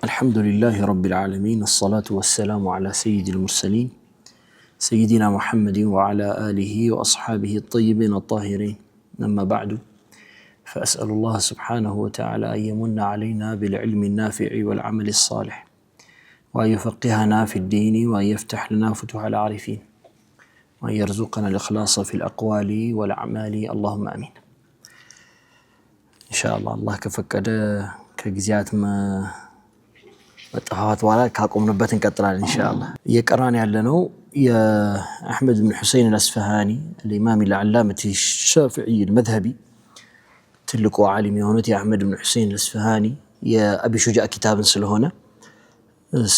الحمد لله رب العالمين الصلاة والسلام على سيد المرسلين سيدنا محمد وعلى آله وأصحابه الطيبين الطاهرين أما بعد فأسأل الله سبحانه وتعالى أن يمن علينا بالعلم النافع والعمل الصالح وأن يفقهنا في الدين وأن يفتح لنا فتوح العارفين وأن يرزقنا الإخلاص في الأقوال والأعمال اللهم آمين إن شاء الله كفكد كجزيات ما وتحوات ولا كاكم نبتن كتران إن شاء الله يقران يعلنو يا أحمد بن حسين الأسفهاني الإمام العلامة الشافعي المذهبي تلقوا عالم يهونتي أحمد بن حسين الأسفهاني يا أبي شجاع كتاب سلهنا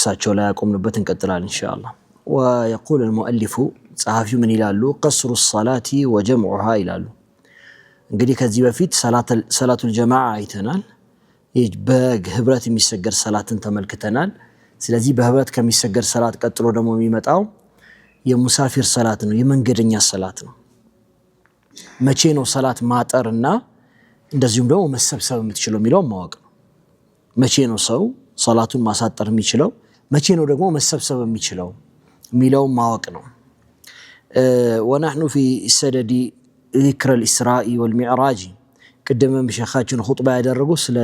ساتشو لا يقوم نبتن كتران إن شاء الله ويقول المؤلف صحافي من إلالو قصر الصلاة وجمعها إلالو انقدي كذي بفيت صلاة الجماعة ايتنال በህብረት የሚሰገር ሰላትን ተመልክተናል ስለዚህ በህብረት ከሚሰገር ሰላት ቀጥሎ ደግሞ የሚመጣው የሙሳፊር ሰላት ነው የመንገደኛ ሰላት ነው መቼ ነው ሰላት ማጠርና እንደዚሁም ደግሞ መሰብሰብ የምትችለው የሚለው ማወቅ ነው መቼ ነው ሰው ሰላቱን ማሳጠር የሚችለው መቼ ነው ደግሞ መሰብሰብ የሚችለው የሚለው ማወቅ ነው ونحن في سدد ذكر الإسراء والمعراج قدم بشيخاتنا خطبة يدرجوا سل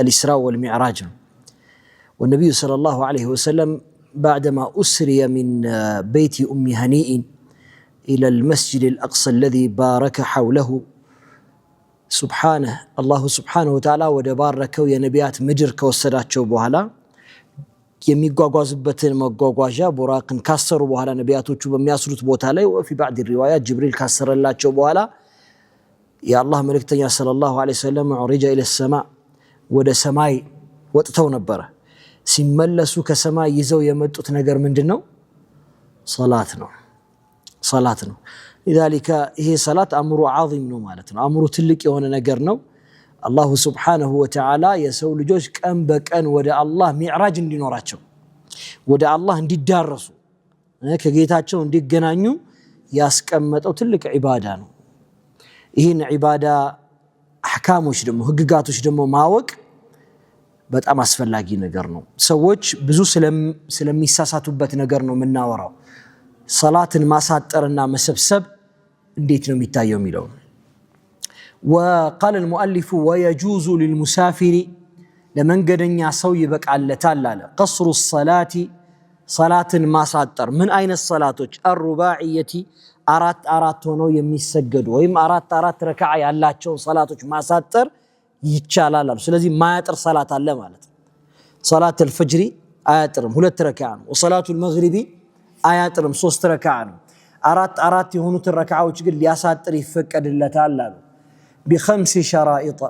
الإسراء والمعراج والنبي صلى الله عليه وسلم بعدما أسري من بيت أم هنيء إلى المسجد الأقصى الذي بارك حوله سبحانه الله سبحانه وتعالى ودباركوا يا نبيات مدرك وسراتشوا بوهلا የሚጓጓዙበትን መጓጓዣ ቦራቅን ካሰሩ በኋላ ነቢያቶቹ በሚያስሩት ቦታ ላይ وفي بعض الروايات جبريل ካሰረላቸው በኋላ يا الله ملكتني صلى الله عليه وسلم عرج إلى السماء ودا سماي وطتو نبره سيملسو كسماء يزو يمطت ነገር ምንድነው صلاه ነው لذلك هي صلاه امر عظيم ነው ማለት ነው امر ትልቅ የሆነ ነገር ነው الله سبحانه وتعالى የሰው ልጆች ቀን በቀን ወደ አላህ ሚዕራጅ እንዲኖራቸው ወደ አላህ እንዲዳረሱ ከጌታቸው እንዲገናኙ ያስቀመጠው ትልቅ ዒባዳ ነው ይሄን ዒባዳ አህካሞች ደግሞ ህግጋቶች ደግሞ ማወቅ በጣም አስፈላጊ ነገር ነው ሰዎች ብዙ ስለሚሳሳቱበት ነገር ነው የምናወራው ሰላትን ማሳጠርና መሰብሰብ እንዴት ነው የሚታየው የሚለው وقال المؤلف ويجوز للمسافر لمن قدنيا سو يبقالتال لاله قصر الصلاه صلاه ማሳጠር من اين الصلاه الرباعيه አራት ሆኖ የሚሰገዱ ወይም አራት ረካዓ ያላቸው ሰላቶች ማሳጠር ይቻላል ስለዚህ ማያጥር ሰላት አለ ማለት ነው ሶላት الفجر አያጥርም 2 ረካዓ ነው ወሶላቱ المغرب አያጥርም 3 ረካዓ ነው አራት የሆኑት ረካዓዎች ግን ሊያሳጥር ይፈቀድለታል አሉ بخمس شرائط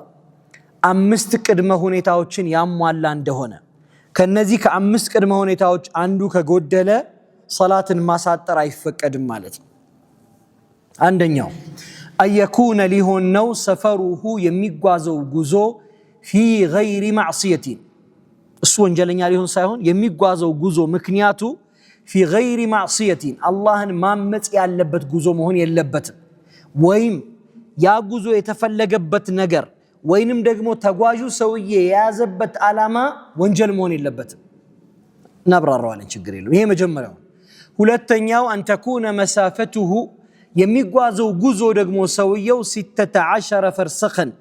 5 ቅድመ ሁኔታዎችን ያሟላ እንደሆነ ከነዚህ ከ5 ቅድመ ሁኔታዎች አንዱ ከጎደለ ሰላትን ማሳጠር አይፈቀድም ማለት ነው አንደኛው አየኩነ ሊሆን ነው ሰፈሩሁ የሚጓዘው ጉዞ في غير معصيه እሱ ወንጀለኛ ሊሆን ሳይሆን የሚጓዘው ጉዞ ምክንያቱ في غير معصيه አላህን ማመጽ ያለበት ጉዞ መሆን የለበትም ወይም ያ ጉዞ የተፈለገበት ነገር ወይንም ደግሞ ተጓዡ ሰውዬ የያዘበት ዓላማ ወንጀል መሆን የለበትም እናብራራዋለን ችግር የለም ይሄ መጀመሪያው ሁለተኛው أن تكون مسافته የሚጓዘው ጉዞ ደግሞ ሰውየው 16 ፈርሰኸን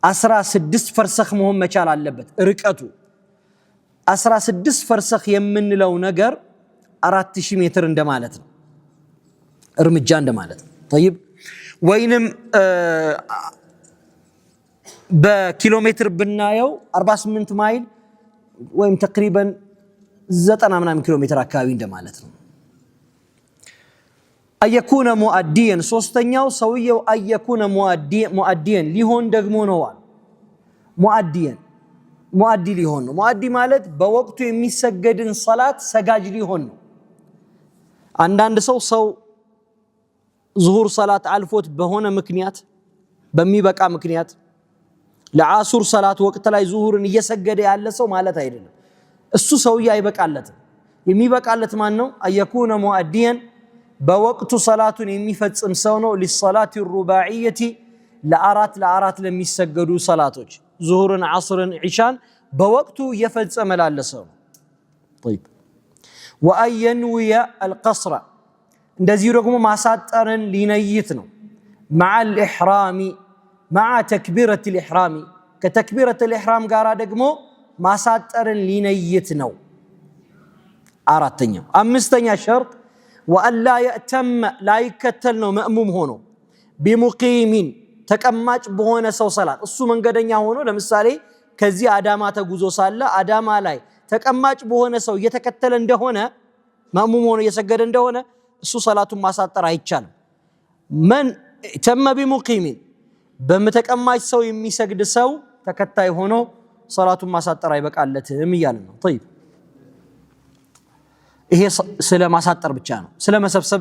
16 ፈርሰኽ መሆን መቻል አለበት ርቀቱ 16 ፈርሰኽ የምንለው ነገር 4000 ሜትር እንደማለት ነው እርምጃ እንደማለት ነው طيب ወይንም በኪሎሜትር ብናየው 48 ማይል ወይም ተقريبا 90 ምናምን ኪሎ ሜትር አካባቢ እንደማለት ነው አየኩነ ሙአዲየን ሶስተኛው ሰውየው አየኩነ ሙአዲየን ሊሆን ደግሞ ነው ሙአዲ ሊሆን ነው ሙአዲ ማለት በወቅቱ የሚሰገድን ሶላት ሰጋጅ ሊሆን ነው አንዳንድ ሰው ዙሁር ሶላት አልፎት በሆነ ምክንያት በሚበቃ ምክንያት ለዓሱር ሶላት ወቅት ላይ ዙሁርን እየሰገደ ያለ ሰው ማለት አይደለም እሱ ሰውዬ አይበቃለትም የሚበቃለት ማን ነው አየኩነ ሙአዲየን በወቅቱ ሶላቱን የሚፈጽም ሰው ነው ለሶላት الرباعيه ለአራት ለሚሰገዱ ሶላቶች ዙሁርን ዓስርን ዒሻን በወቅቱ የፈጸመ ላለ ሰው طيب وأينوي القصر እንደዚህ ደግሞ ማሳጠርን ሊነይት ነው مع الإحرام مع تكبيرة الإحرام كتكبيرة الإحرام ጋራ ደግሞ ማሳጠርን ሊነይት ነው አራተኛው አምስተኛ ሸርጥ وأن لا يأتم لا يكتل ነው مأموم ሆኖ بمقيم ተቀማጭ በሆነ ሰው ሰላት እሱ መንገደኛ ሆኖ ለምሳሌ ከዚህ አዳማ ተጉዞ ሳለ አዳማ ላይ ተቀማጭ በሆነ ሰው እየተከተለ እንደሆነ مأموم ሆኖ እየሰገደ እንደሆነ እሱ ሰላቱን ማሳጠር አይቻልም من تم بمقيم በመተቀማጭ ሰው የሚሰግድ ሰው ተከታይ ሆኖ ሰላቱን ማሳጠር አይበቃለትም ይያል ነው طيب ይሄ ስለ ማሳጠር ብቻ ነው ስለ መሰብሰብ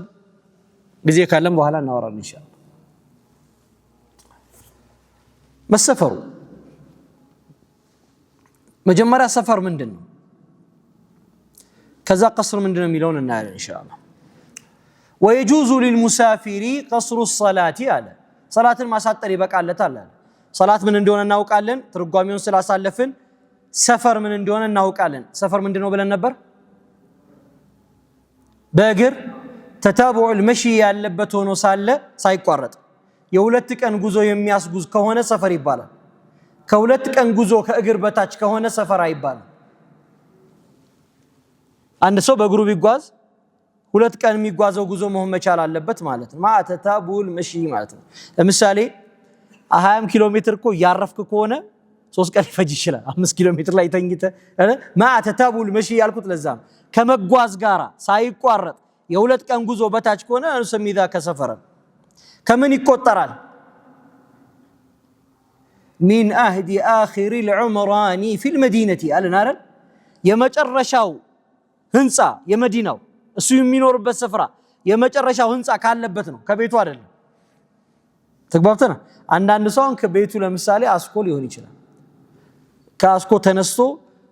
ጊዜ ካለም በኋላ እናወራለን ኢንሻአላህ መሰፈሩ መጀመሪያ ሰፈር ምንድነው ከዛ ቀስር ምንድነው የሚለውን እናያለን ኢንሻአላህ ويجوز للمسافر قصر الصلاه على صلاه ማሳጠር ይበቃለታል صلاه ምን እንደሆነ እናውቃለን ትርጓሜውን ስላሳለፍን ሰፈር ምን እንደሆነ እናውቃለን ሰፈር ምንድነው ብለን ነበር በእግር ተታቡዕ المشي ያለበት ሆኖ ሳለ ሳይቋረጥ የሁለት ቀን ጉዞ የሚያስጉዝ ከሆነ ሰፈር ይባላል ከሁለት ቀን ጉዞ ከእግር በታች ከሆነ ሰፈር አይባልም አንድ ሰው በእግሩ ቢጓዝ ሁለት ቀን የሚጓዘው ጉዞ መሆን መቻል አለበት ማለት ነው ማተታቡዕ المشي ማለት ነው ለምሳሌ 20 ኪሎ ሜትር እኮ ያረፍክ ከሆነ 3 ቀን ይፈጅ ይችላል 5 ኪሎ ሜትር ላይ ተኝተ ማተታቡዕ المشي ያልኩት ለዛ ከመጓዝ ጋራ ሳይቋረጥ የሁለት ቀን ጉዞ በታች ከሆነ ሰሚዳ ከሰፈረ ከምን ይቆጠራል من أهد آخر العمران في المدينة አለናል የመጨረሻው ህንጻ የመዲናው እሱ የሚኖርበት ስፍራ የመጨረሻው ህንጻ ካለበት ነው ከቤቱ አይደለም ተግባብተና አንዳንድ ሰው ከቤቱ ለምሳሌ አስኮ ሊሆን ይችላል ከአስኮ ተነስቶ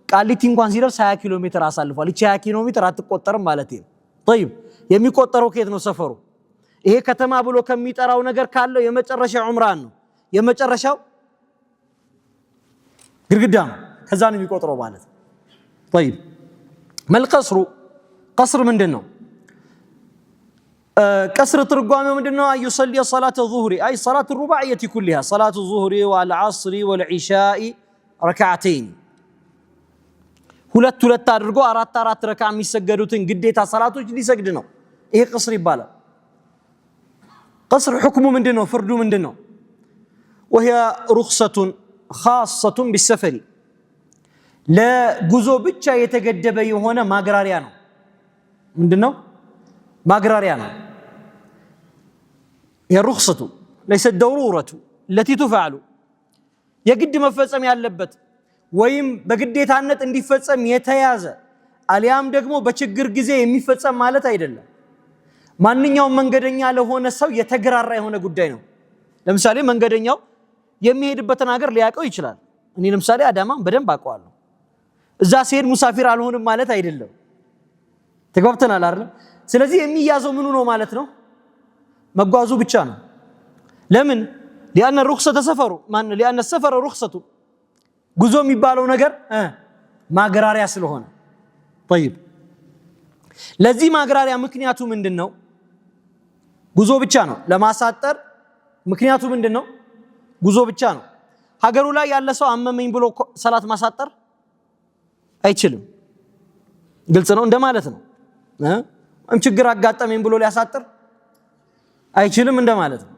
ቃሊቲ እንኳን ሲደርስ 20 ኪሎ ሜትር አሳልፏል እቺ 20 ኪሎ ሜትር አትቆጠርም ማለት ነው طيب የሚቆጠረው ከየት ነው ሰፈሩ ይሄ ከተማ ብሎ ከሚጠራው ነገር ካለው የመጨረሻው ዑምራን ነው የመጨረሻው ግርግዳ ነው ከዛ ነው የሚቆጠረው ማለት طيب ما القصر قصر ምንድነው قصر ترجمه ምንድነው يصلي صلاه الظهر اي صلاه الرباعيه كلها صلاه الظهر والعصر والعشاء ركعتين ሁለት አድርጎ አራት ረካ የሚሰገዱትን ግዴታ ሰላቶች ሊሰግድ ነው ይሄ قصر ይባላል قصر حكمه ምንድነው ፍርዱ ምንድነው وهي رخصه خاصه بالسفر ለጉዞ ብቻ የተገደበ የሆነ ማግራሪያ ነው ምንድነው ማግራሪያ ነው የሩخصቱ ليست ضروره التي تفعل የግድ መፈጸም ያለበት ወይም በግዴታነት እንዲፈጸም የተያዘ አሊያም ደግሞ በችግር ጊዜ የሚፈጸም ማለት አይደለም ማንኛውም መንገደኛ ለሆነ ሰው የተገራራ የሆነ ጉዳይ ነው ለምሳሌ መንገደኛው የሚሄድበትን ሀገር ሊያቀው ይችላል እኔ ለምሳሌ አዳማን በደንብ አውቀዋለሁ እዛ ሲሄድ ሙሳፊር አልሆንም ማለት አይደለም ተግባብተናል አይደል ስለዚህ የሚያዘው ምኑ ነው ማለት ነው መጓዙ ብቻ ነው ለምን لأن الرخصة سفر لأن السفر رخصة ጉዞ የሚባለው ነገር ማግራሪያ ስለሆነ طيب ለዚህ ማግራሪያ ምክንያቱ ምንድነው ጉዞ ብቻ ነው ለማሳጠር ምክንያቱ ምንድነው ጉዞ ብቻ ነው ሀገሩ ላይ ያለ ሰው አመመኝ ብሎ ሰላት ማሳጠር አይችልም ግልጽ ነው እንደማለት ነው ችግር አጋጠመኝ ብሎ ሊያሳጥር አይችልም እንደማለት ነው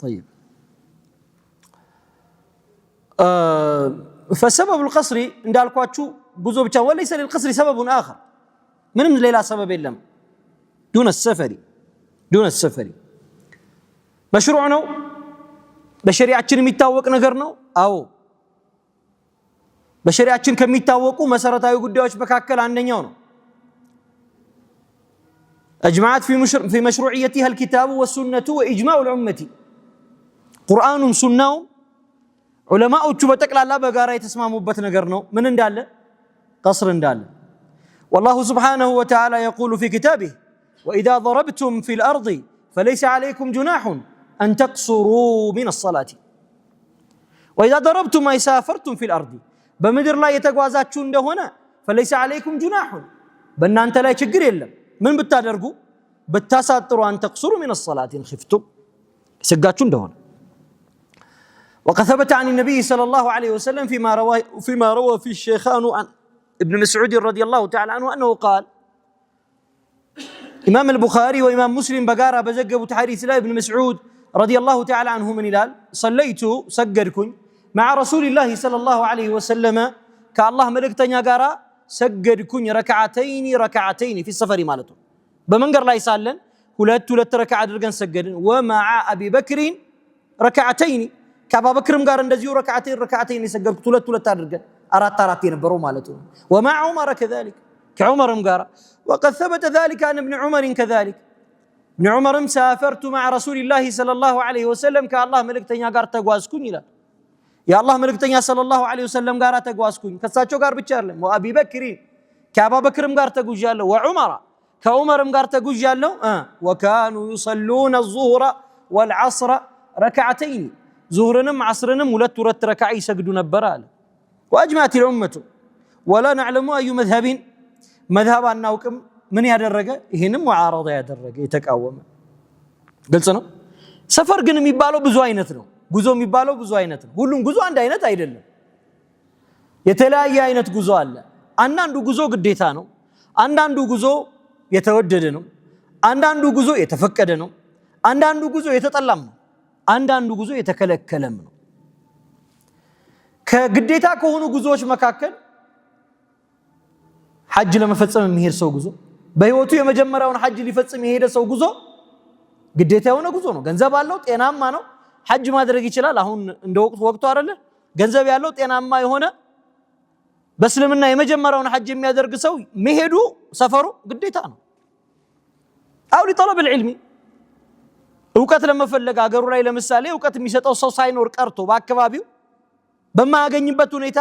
طيب فسبب القصر እንዳልኳችሁ ጉዞ ብቻ وليس للقصر سبب آخر ምንም ሌላ ሰበብ የለም دون السفر دون السفر مشروع ነው በሸሪዓችን የሚታወቅ ነገር ነው አዎ በሸሪዓችን ከሚታወቁ መሰረታዊ ጉዳዮች መካከል አንደኛው ነው اجمعت في مشروعيتها الكتاب والسنه واجماع الامه قران سنه علماءዎቹ በጠቅላላ በጋራ የተስማሙበት ነገር ነው ምን እንዳለ قصر እንዳለ والله سبحانه وتعالى يقول في كتابه واذا ضربتم في الارض فليس عليكم جناح ان تقصروا من الصلاه واذا ضربتم اي سافرتم في الارض በምድር ላይ የተጓዛችሁ እንደሆነ فليس عليكم جناح በእናንተ ላይ ችግር የለም ምን ብታደርጉ በታሳጥሩ ان تقصروا من الصلاه ان خفتم ሰጋችሁ እንደሆነ وقد ثبت عن النبي صلى الله عليه وسلم فيما روى في الشيخان عن ابن مسعود رضي الله تعالى عنه انه قال امام البخاري وامام مسلم بقارا بزقبوا حديث لا ابن مسعود رضي الله تعالى عنه من الال صليت سجدكم مع رسول الله صلى الله عليه وسلم كالله ملكتنيا غارا سجدكم ركعتين في السفر مالته بمنقر لا يسالن ሁለት ረካዓ አድርገን ሰገድን ومع ابي بكر ركعتين كابا بكرم ጋር እንደዚሁ ረካዓተይን የሰገድኩት ሁለት አድርገን አራት የነበረው ማለት ነው ومع عمر كذلك كعمرም ጋር وقد ثبت ذلك عن ابن عمر كذلك ابن عمر سافرت مع رسول الله صلى الله عليه وسلم كالله ملكتኛ ጋር ተጓዝኩኝ ይላል የአላህ መልእክተኛ ሰለላሁ ዐለይሂ ወሰለም ጋር ተጓዝኩኝ ከሳቸው ጋር ብቻ አይደለም ወአቢ በክር ከአባ በክርም ጋር ተጉዣለሁ ወዑመር ከዑመርም ጋር ተጉዣለሁ وكانوا يصلون الظهر والعصر ركعتين ظهرንም عصرንም ሁለት ረካዓ ይሰግዱ ነበር አለ واجمعت الامه ولا نعلم اي مذهب አናውቅም ምን ያደረገ ይሄንም ሙዓረዳ ያደረገ የተቃወመ ግልጽ ነው ሰፈር ግን የሚባለው ብዙ አይነት ነው ጉዞ የሚባለው ብዙ አይነት ነው ሁሉም ጉዞ አንድ አይነት አይደለም የተለያየ አይነት ጉዞ አለ አንዳንዱ ጉዞ ግዴታ ነው አንዳንዱ ጉዞ የተወደደ ነው አንዳንዱ ጉዞ የተፈቀደ ነው አንዳንዱ ጉዞ የተጠላም ነው አንዳንዱ ጉዞ የተከለከለም ነው ከግዴታ ከሆኑ ጉዞዎች መካከል ሐጅ ለመፈጸም የሚሄድ ሰው ጉዞ በህይወቱ የመጀመሪያውን ሐጅ ሊፈጽም የሄደ ሰው ጉዞ ግዴታ የሆነ ጉዞ ነው ገንዘብ አለው ጤናማ ነው ሐጅ ማድረግ ይችላል አሁን እንደ ወቅቱ አይደለ ገንዘብ ያለው ጤናማ የሆነ በእስልምና የመጀመሪያውን ሐጅ የሚያደርግ ሰው መሄዱ ሰፈሩ ግዴታ ነው አው ለطلب العلم ዕውቀት ለመፈለግ አገሩ ላይ ለምሳሌ ዕውቀት የሚሰጠው ሰው ሳይኖር ቀርቶ በአካባቢው በማያገኝበት ሁኔታ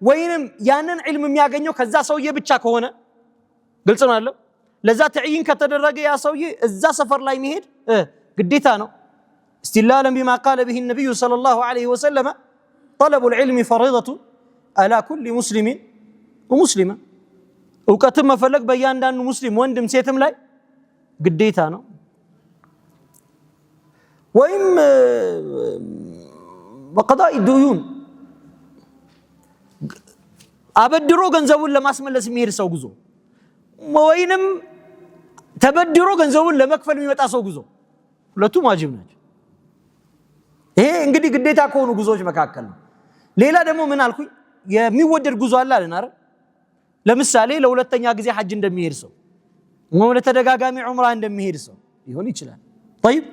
ወይንም ያንን ዒልም የሚያገኘው ከዛ ሰውዬ ብቻ ከሆነ ግልጽ ነው አይደል ለዛ ተዕይን ከተደረገ ያ ሰውዬ እዛ ሰፈር ላይ መሄድ ግዴታ ነው استدلالا بما قال به النبي صلى الله عليه وسلم طلب العلم فريضة على كل مسلم ومسلمة ዕውቀትን መፈለግ በእያንዳንዱ ሙስሊም ወንድም ሴትም ላይ ግዴታ ነው ወይም وقضاء الديون አበድሮ ገንዘቡን ለማስመለስ የሚሄድ ሰው ጉዞ ወይንም ተበድሮ ገንዘቡን ለመክፈል የሚመጣ ሰው ጉዞ ሁለቱም ዋጅብ ናቸው ይሄ እንግዲህ ግዴታ ከሆኑ ጉዞዎች መካከል ነው ሌላ ደግሞ ምን አልኩኝ የሚወደድ ጉዞ አለ አይደል ለምሳሌ ለሁለተኛ ጊዜ ሐጅ እንደሚሄድ ሰው ወይም ለተደጋጋሚ ዑምራ እንደሚሄድ ሰው ይሆን ይችላል طيب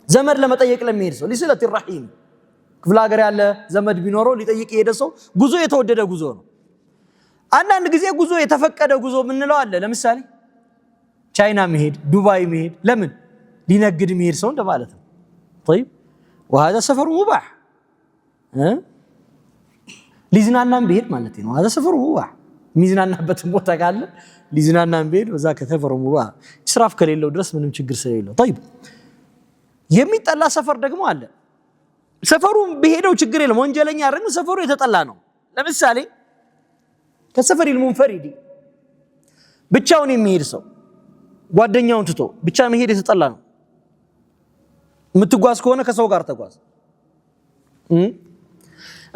ዘመድ ለመጠየቅ ለሚሄድ ሰው لصلة الرحيم ክፍለ ሀገር ያለ ዘመድ ቢኖረው ሊጠይቅ የሄደ ሰው ጉዞ የተወደደ ጉዞ ነው አንዳንድ ጊዜ ጉዞ የተፈቀደ ጉዞ ምንለው አለ ለምሳሌ ቻይና መሄድ ዱባይ መሄድ ለምን ሊነግድ መሄድ ሰው እንደማለት ነው طيب وهذا سفر مباح ሊዝናናም ቢሄድ ማለት ነው هذا سفر مباح ሚዝናናበት ቦታ ካለ ሊዝናናም ቢሄድ በዛ ከተፈሩ ሙባህ እስራፍ ከሌለው ድረስ ምንም ችግር ስለሌለው طيب የሚጠላ ሰፈር ደግሞ አለ ሰፈሩ ቢሄደው ችግር የለም ወንጀለኛ አይደለም ሰፈሩ የተጠላ ነው ለምሳሌ ከሰፈር المنفرد ብቻውን የሚሄድ ሰው ጓደኛውን ትቶ ብቻ መሄድ የተጠላ ነው ምትጓዝ ከሆነ ከሰው ጋር ተጓዝ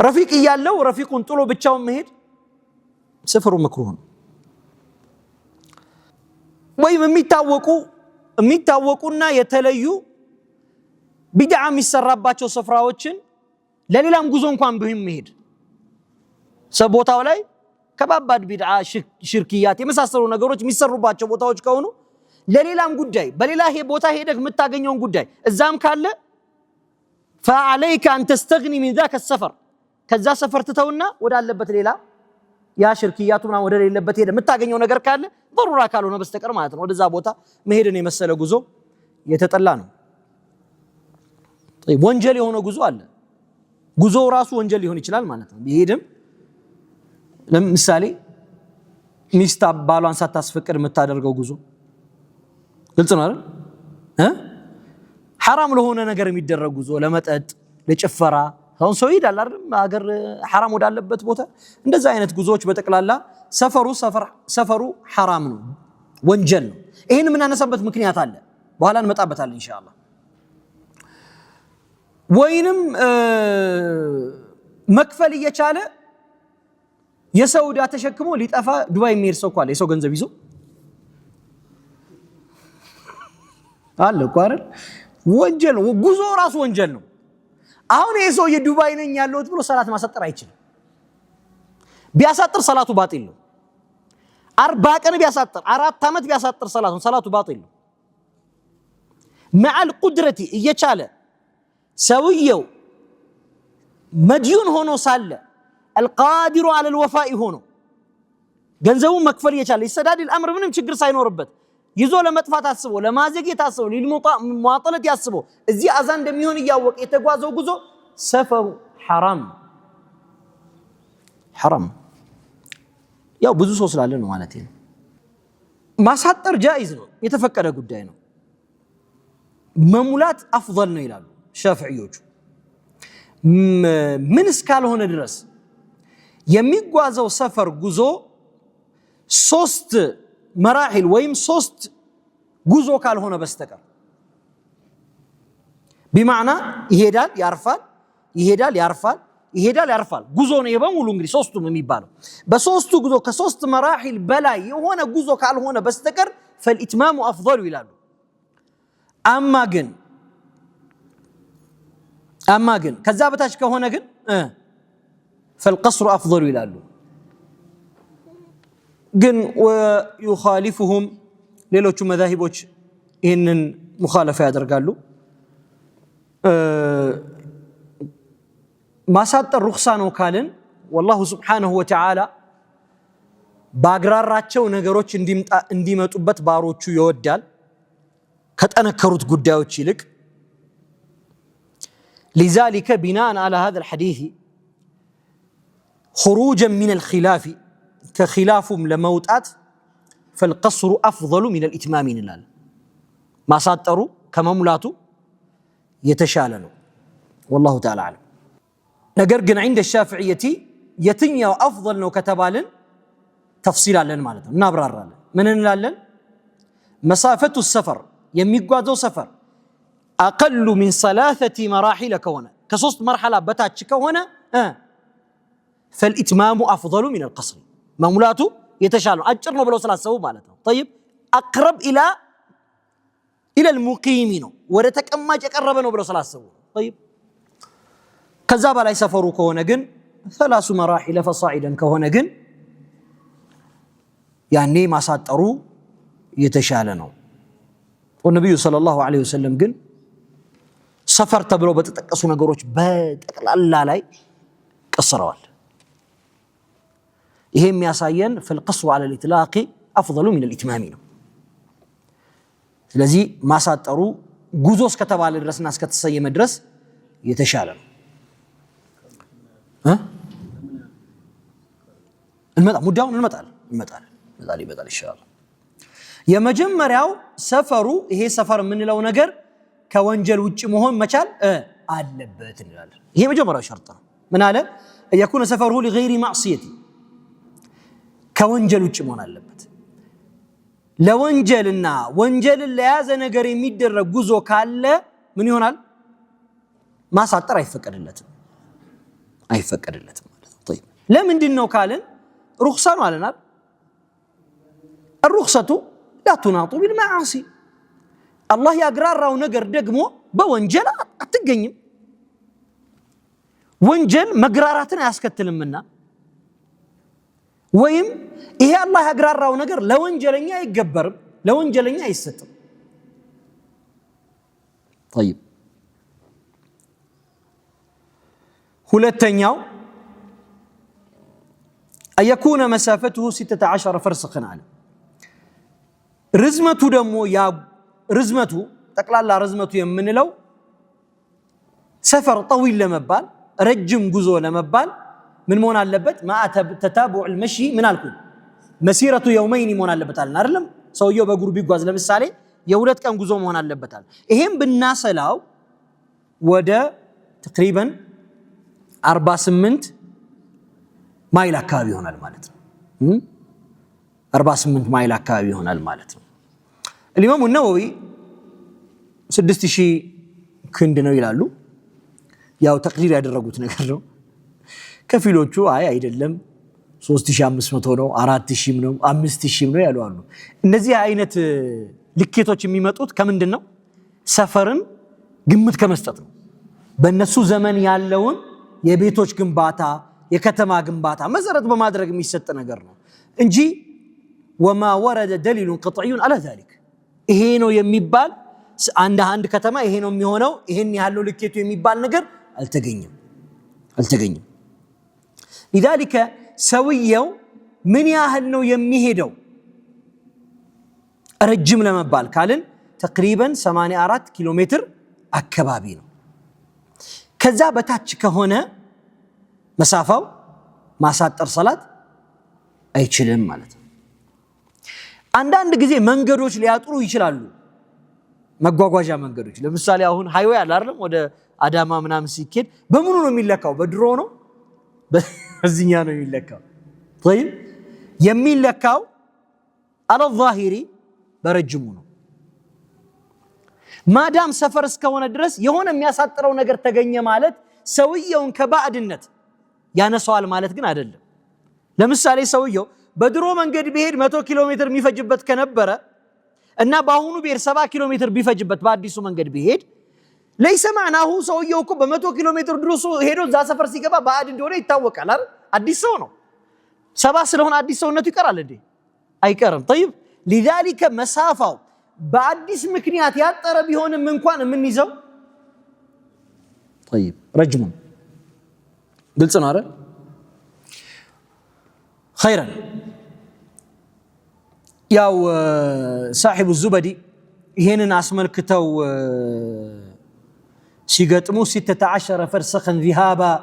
ረፊቅ ያለው ረፊቁን ጥሎ ብቻውን መሄድ ሰፈሩ መክሩህ ነው ወይም የሚታወቁና የተለዩ ቢድዓ የሚሰራባቸው ስፍራዎችን ለሌላም ጉዞ እንኳን ቢሆን መሄድ ሰቦታው ላይ ከባባድ ቢድዓ ሽርክያት የመሳሰሉ ነገሮች የሚሰሩባቸው ቦታዎች ከሆኑ ለሌላም ጉዳይ በሌላ ቦታ ሄደህ የምታገኘውን ጉዳይ እዛም ካለ فعليك أن تستغني من ذاك السفر ከዛ ሰፈር ትተውና ወዳለበት ሌላ ያ ሽርክያቱ ምናምን ወደ ሌለበት ሄደ የምታገኘው ነገር ካለ ضرورة ካልሆነ በስተቀር ማለት ነው ወደዛ ቦታ መሄድን የመሰለ ጉዞ የተጠላ ነው። طيب ወንጀል የሆነ ጉዞ አለ። ጉዞው ራሱ ወንጀል ሊሆን ይችላል ማለት ነው። ቢሄድም ለምሳሌ ሚስት ባሏን ሳታስፈቅድ የምታደርገው ጉዞ ግልጽ ነው አይደል? ሐራም ለሆነ ነገር የሚደረግ ጉዞ ለመጠጥ ለጭፈራ አሁን ሰው ይሄዳል አይደል? ሀገር ሐራም ወዳለበት ቦታ እንደዛ አይነት ጉዞዎች በጠቅላላ ሰፈሩ ሐራም ነው፣ ወንጀል ነው። ይሄን የምናነሳበት ምክንያት አለ፣ በኋላ እንመጣበታለን ኢንሻአላህ። ወይንም መክፈል እየቻለ የሰው ዕዳ ተሸክሞ ሊጠፋ ዱባይ የሚሄድ ሰው አለ። የሰው ገንዘብ ይዞ አለ እኮ አይደል? ወንጀል ነው፣ ጉዞ ራሱ ወንጀል ነው። አሁን ይሄ ሰው የዱባይ ነኝ ያለሁት ብሎ ሰላት ማሳጠር አይችልም። ቢያሳጥር ሰላቱ ባጢል ነው። 40 ቀን ቢያሳጥር 4 ዓመት ቢያሳጥር ሰላቱ ባጢል ነው። مع القدرة እየቻለ ሰውየው መድዩን ሆኖ ሳለ القادر على الوفاء ሆኖ ገንዘቡን መክፈል እየቻለ ይሰዳድ الامر ምንም ችግር ሳይኖርበት ይዞ ለመጥፋት አስቦ ለማዘግየት አስቦ ለሙዋጠለት ያስቦ እዚህ አዛን እንደሚሆን ያወቀ የተጓዘው ጉዞ ሰፈሩ ሐራም ያው ብዙ ሰው ስላለ ነው ማለት ነው። ማሳጠር ጃኢዝ ነው፣ የተፈቀደ ጉዳይ ነው። መሙላት አፍضل ነው ይላሉ ሻፊዒዮቹ። ምን እስካልሆነ ድረስ የሚጓዘው ሰፈር ጉዞ 3 መራሒል ወይም 3 ጉዞ ካልሆነ በስተቀር ቢማዕና ይሄዳል ያርፋል ጉዞ ነው በሙሉ። እንግዲህ 3ቱም የሚባለው በ3ቱ ጉዞ ከ3 መራሒል በላይ የሆነ ጉዞ ካልሆነ በስተቀር فالإتمام أفضل ይላሉ። አማ ግን ከዛ በታች ከሆነ ግን فالقصر أفضل ይላሉ። ግን ويخالفهم ሌሎቹ መዛሂቦች ይህንን ሙኻለፋ ያደርጋሉ። ማሳጠር ሩኽሳ ነው ካልን ወላሁ ስብሓነሁ ወተዓላ ባግራራቸው ነገሮች እንዲመጡበት ባሮቹ ይወዳል ከጠነከሩት ጉዳዮች ይልቅ። لذلك بناء على هذا الحديث خروجا من الخلاف كخلافهم لموتات فالقصر أفضل من الإتمام نلال ما ساطروا كمملاتو يتشالنوا والله تعالى أعلم. نقرقن عند الشافعية يتنيا أفضل نو كتبالن تفصيلا لن مالتهم نابرار من نلالن مسافة السفر يميقوادو سفر أقل من 3 مراحل كونه كصوص مرحلة بتاتش كونه فالإتمام أفضل من القصر مملاتو يتشالوا أجرنا بلو 3 سووا مالتهم. طيب أقرب إلى المقيمين ورتك أما جقربنا بلو 3 سووا. طيب كذاب لا يسافروا كونه جن 3 مراحل فصاعدا كونه جن يعني ما ساطروا يتشالنوا. والنبي صلى الله عليه وسلم جن سفر تبلو بتتقسو ነገሮች በጠቅላላ ላይ ቀስረዋል። ይሄ የሚያሳየን فالقصر على الإطلاق أفضل من الإتمام ነው። ስለዚህ ማሳጠሩ ጉዞ እስከተባለ ድረስና እስከተሰየመ ድረስ የተሻለ ነው። ሙዳውን እንመጣለን ኢንሻአላህ። የመጀመሪያው ሰፈሩ ይሄ ሰፈር የምንለው ነገር ከወንጀል ውጭ መሆን መቻል አለበት እንላለን። ይሄ መጀመሪያው ሸርጥ ነው። ምን አለ? يكون سفره لغير معصية ከወንጀል ውጭ መሆን አለበት። ለወንጀልና ወንጀልን ለያዘ ነገር የሚደረግ ጉዞ ካለ ምን ይሆናል? ማሳጠር አይፈቀድለትም ማለት ነው። طيب ለምንድን ነው ካልን ሩኽሳ ነው አለናል። الرخصة لا تناط بالمعاصي الله ያግራራው ነገር ደግሞ በወንጀል አትገኝም። ወንጀል መግራራትን አያስከትልምና ወይም ይሄ አላህ ያግራራው ነገር ለወንጀለኛ አይገበርም። ለወንጀለኛ አይሰጥም طيب ሁለተኛው أن يكون مسافته 16 فرسخا على رزمته دمو يا رزمته ጠቅላላ رزمته የምንለው سفر طويل ለመባል ረጅም ጉዞ ለመባል ምን መሆን አለበት مع تتابع المشي ምን አልኩኝ مسيرة يومين መሆን አለበት አለን አይደለም ሰውየው በእግሩ ቢጓዝ ለምሳሌ የሁለት ቀን ጉዞ መሆን አለበታል ይሄን ብናሰላው ወደ تقريبا 48 ማይል አካባቢ ይሆናል ማለት ነው 48 ማይል አካባቢ ይሆናል ማለት ነው الإمام النووي 6000 ክንድ ነው ይላሉ ያው ተቅዲር ያደረጉት ነገር ነው ከፊሎቹ አይደለም 3500 ነው 4000 ነው 5000 ነው ያሉ አሉ እነዚህ አይነት ልኬቶች የሚመጡት ከምንድነው ሰፈርን ግምት ከመስጠት ነው በእነሱ ዘመን ያለውን የቤቶች ግንባታ የከተማ ግንባታ መሰረት በማድረግ የሚሰጥ ነገር ነው እንጂ وما ورد دليل قطعي على ذلك ይሄ ነው የሚባል አንድ ከተማ ይሄ ነው የሚሆነው ይሄን ያለው ልኬቱ የሚባል ነገር አልተገኘም لذلك ሰውየው ምን ያህል ነው የሚሄደው ረጅም ለመባል ካልን تقريبا 84 ኪሎ ሜትር አካባቢ ነው ከዛ በታች ከሆነ መሳፋው ማሳጠር ሰላት አይችልም ማለት ነው አንዳንድ ጊዜ መንገዶች ሊያጥሩ ይችላሉ መጓጓዣ መንገዶች ለምሳሌ አሁን ሃይዌይ አለ አይደል ወደ አዳማ ምናምን ሲኬድ በምኑ ነው የሚለካው በድሮ ነው በዚህኛ ነው የሚለካው طيب የሚለካው على الظاهري በረጅሙ ነው ማዳም ሰፈር እስከሆነ ድረስ የሆነ የሚያሳጥረው ነገር ተገኘ ማለት ሰውየውን ከባዕድነት ያነሳዋል ማለት ግን አይደለም ለምሳሌ ሰውየው በድሮ መንገድ ቢሄድ 100 ኪሎ ሜትር የሚፈጅበት ከነበረ እና በአሁኑ ቢሄድ 70 ኪሎ ሜትር ቢፈጅበት በአዲሱ መንገድ ቢሄድ ليس معناه ሰውየው እኮ በ100 ኪሎ ሜትር ድረስ ሄዶ እዛ ሰፈር ሲገባ ባዕድ እንደሆነ ይታወቃል አይደል አዲስ ሰው ነው 70 ስለሆነ አዲስ ሰውነቱ ይቀራል እንዴ አይቀርም طيب لذلك مسافه በአዲስ ምክንያት ያጠረ ቢሆንም እንኳን ምን ይዘው طيب رجم ግልጽ ነው አይደል خيرا ያው صاحب الزبدي ይሄንን አስመልክተው ሲገጥሙ 16 فرسخا ذهابا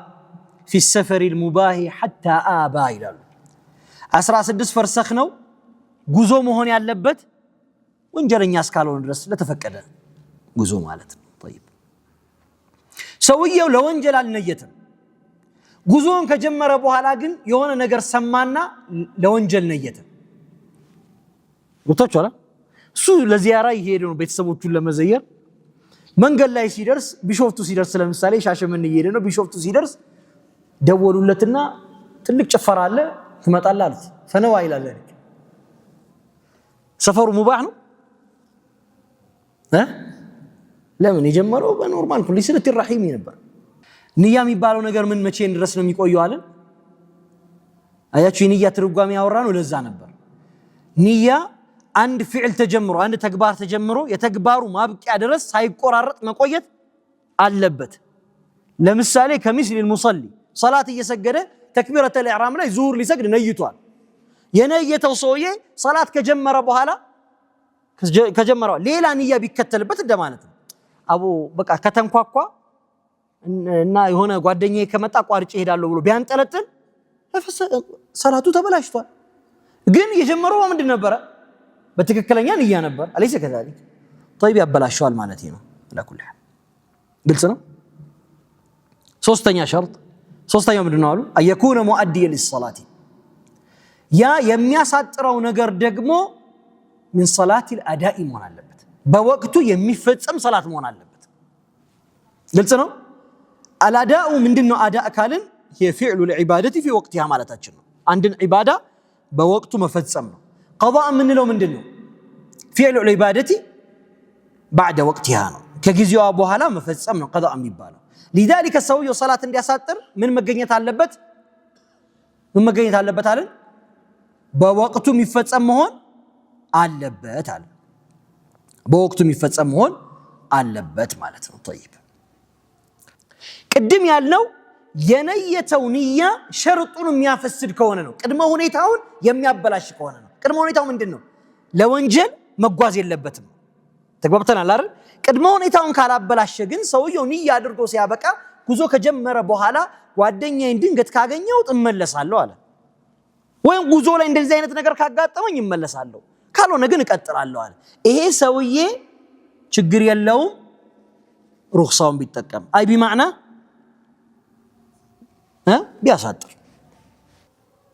في السفر المباح حتى آبا ይላሉ 16 فرسخ ነው ጉዞ መሆን ያለበት ወንጀለኛ እስካልሆነ ድረስ ለተፈቀደ ጉዞ ማለት ነው طيب ሰውየው ለወንጀል አልነየተም ጉዞን ከጀመረ በኋላ ግን የሆነ ነገር ሰማና ለወንጀል ነየተ ወጣች አላ እሱ ለዚያራ ይሄድ ነው ቤተሰቦቹን ለመዘየር መንገድ ላይ ሲደርስ ቢሾፍቱ ሲደርስ ለምሳሌ ሻሸመኔ ይሄድ ነው ቢሾፍቱ ሲደርስ ደወሉለትና ትልቅ ጭፈራ አለ ትመጣለህ አሉት ፈነዋ ይላል ሰፈሩ ሙባህ ነው ለምን የጀመረው በኖርማል ፖሊስ ለተራሂም ነበር ንያ የሚባለው ነገር ምን መቼ ድረስ ነው የሚቆየው አለን አያችሁ ንያ ትርጓሜ ያወራ ነው ለዛ ነበር ንያ አንድ ፍዕል ተጀምሮ አንድ ተግባር ተጀምሮ የተግባሩ ማብቂያ ድረስ ሳይቆራረጥ መቆየት አለበት ለምሳሌ ከሚስል المصلي ሶላት እየሰገደ ተክቢረተ الإحرام ላይ ዙሁር ሊሰግድ ነይቷል የነየተው ሰውዬ ሶላት ከጀመረ በኋላ ከጀመረው ሌላ ንያ ቢከተልበት እንደማለት ነው አቡ በቃ ከተንኳኳ እና የሆነ ጓደኛዬ ከመጣ ቋርጬ ሄዳለሁ ብሎ ቢያንጠለጥል ሰላቱ ተበላሽቷል ግን የጀመረው ምንድን ነበር በትክክለኛ ንያ ነበር አለይሰ ከዛሊክ طيب ያበላሽዋል ማለት ነው ለኩል ግልጽ ነው ሶስተኛ ሸርጥ ሶስተኛው ምንድነው አሉ አየኩነ ሙአዲየ ሊሰላቲ ያ የሚያሳጥረው ነገር ደግሞ من صلاه الاداء መሆን አለበት በወቅቱ የሚፈጸም ሰላት መሆን አለበት ግልጽ ነው الاداء ምንድነው አዳእ ካልን هي فعل العباده في وقتها ማለታችን ነው አንድን ዒባዳ በወቅቱ መፈጸም ነው قضاء ምንለው ምንድነው فعل العباده بعد وقتها ነው ከጊዜዋ በኋላ መፈጸም ነው قضاء የሚባለው لذلك ሰውየው ሰላት እንዲያሳጥር ምን መገኘት አለበት አለን በወቅቱ የሚፈጸም መሆን አለበት አለ በወቅቱ የሚፈጸም መሆን አለበት ማለት ነው طيب ቅድም ያልነው የነየተው ንያ ሸርጡን የሚያፈስድ ከሆነ ነው ቅድመ ሁኔታውን የሚያበላሽ ከሆነ ነው ቅድመ ሁኔታው ምንድነው ለወንጀል መጓዝ የለበትም ተግባብተናል አይደል ቅድመ ሁኔታውን ካላበላሸ ግን ሰውየው ንያ አድርጎ ሲያበቃ ጉዞ ከጀመረ በኋላ ጓደኛዬን ድንገት ካገኘው እመለሳለሁ አለ ወይም ጉዞ ላይ እንደዚህ አይነት ነገር ካጋጠመኝ እመለሳለሁ ካልሆነ ግን እቀጥላለሁ አለ ይሄ ሰውዬ ችግር የለውም ሩክሳውን ቢጠቀም አይ ቢማዕና ቢያሳጥር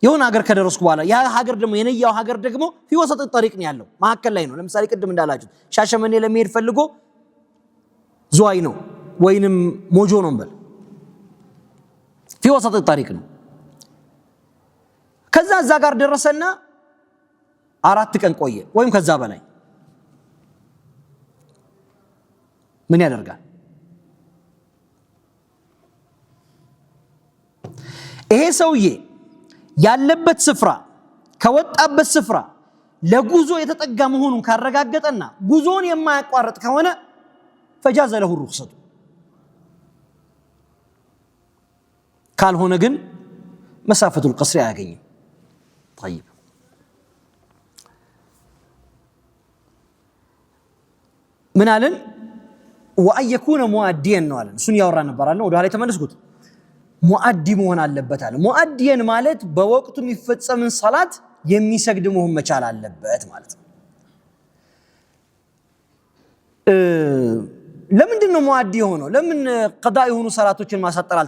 የሆነ ሀገር ከደረስኩ በኋላ ያ ሀገር ደግሞ የነያው ሀገር ደግሞ في وسط الطريق ነው ያለው መሐከል ላይ ነው ለምሳሌ ቅድም እንዳላችሁ ሻሸመኔ ለመሄድ ፈልጎ ዙዋይ ነው ወይንም ሞጆ ነው እንበል في وسط الطريق ነው ከዛ እዛ ጋር ደረሰና 4 ቀን ቆየ ወይም ከዛ በላይ ምን ያደርጋል ይሄ ሰውዬ ያለበት ስፍራ ከወጣበት ስፍራ ለጉዞ የተጠጋ መሆኑን ካረጋገጠና ጉዞን የማያቋርጥ ከሆነ فجاز له الرخصة ካልሆነ ግን مسافة القصر ያገኝ طيب ምን አለን وأن يكون مؤديا ነው አለን እሱን ያወራ ነበርአለን ወደ ኋላ ተመለስኩት ሙአዲ መሆን አለበት አለ ሙአዲየን ማለት በወቅቱ የሚፈጸምን ሶላት የሚሰግድ መሆን መቻል አለበት ማለት ነው ለምንድን ነው ሙአዲ ሆኖ ለምን ቀዳ የሆኑ ሶላቶችን ማሳጠር